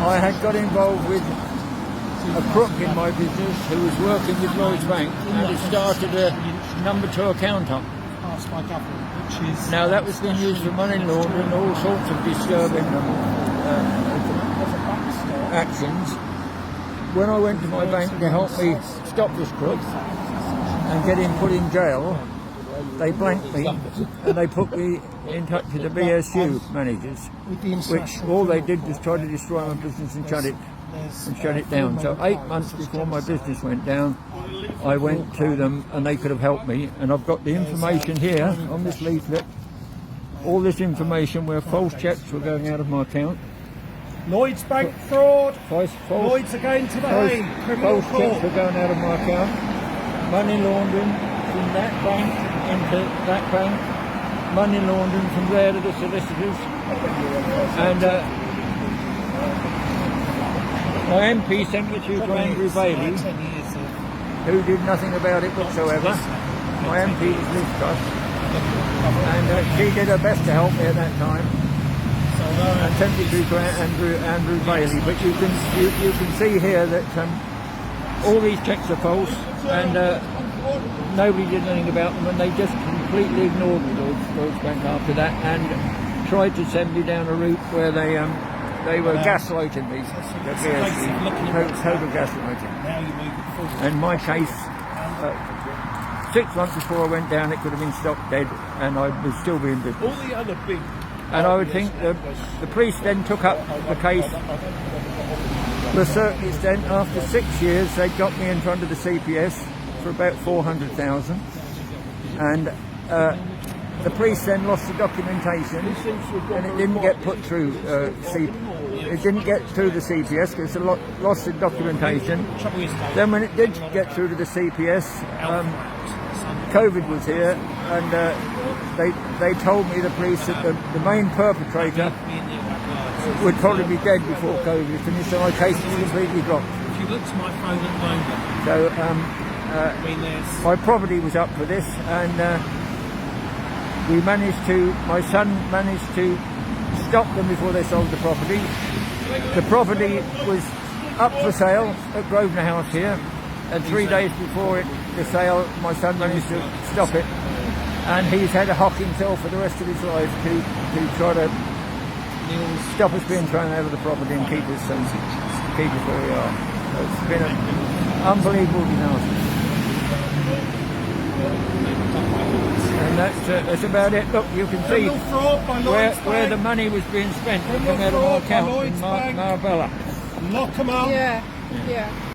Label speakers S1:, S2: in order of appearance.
S1: I had got involved with a crook in my business who was working with Lloyds Bank and had started a number 2 account up. Now that was being used for money laundering, all sorts of disturbing actions. When I went to my bank to help me stop this crook and get him put in jail, they blanked me and they put me in touch with the BSU managers, which all they did was try to destroy my business and shut it down. So 8 months before my business went down, I went to them and they could have helped me, and I've got the information here on this leaflet, all this information where false checks were going out of my account.
S2: Lloyds Bank fraud.
S1: Lloyds
S2: are going to the Hague.
S1: False checks were going out of my account. Money laundering from that bank into that bank. Money laundering from there to the solicitors. And my MP sent me to Andrew Bailey, who did nothing about it whatsoever. My MP was Liz Truss, and she did her best to help me at that time. And sent it to Andrew Bailey. But you can see here that all these checks are false, and nobody did anything about them, and they just completely ignored me, Lloyds Bank, after that, and tried to send me down a route where they were gaslighting me. Total gaslighting. And my case, 6 months before I went down, it could have been stopped dead, and I would still be in business.
S2: All the other big.
S1: And I would think the police then took up the case to a certain extent. After 6 years, they got me in front of the CPS for about 400,000, and the police then lost the documentation, and it didn't get put through. It didn't get through the CPS because it lost the documentation. Then when it did get through to the CPS, COVID was here, and they told me, the police, that the main perpetrator would probably be dead before COVID finished, so my case was completely dropped.
S2: If you look to my phone at the moment,
S1: so my property was up for this, and my son managed to stop them before they sold the property. The property was up for sale at Grosvenor House here, and 3 days before the sale, my son managed to stop it, and he's had a hock himself for the rest of his life to try to stop us being thrown out of the property and keep us where we are. So it's been an unbelievable disaster. And that's about it. Look, you can see where the money was being spent coming out of my account in Marbella.
S2: Lock them up.
S3: Yeah.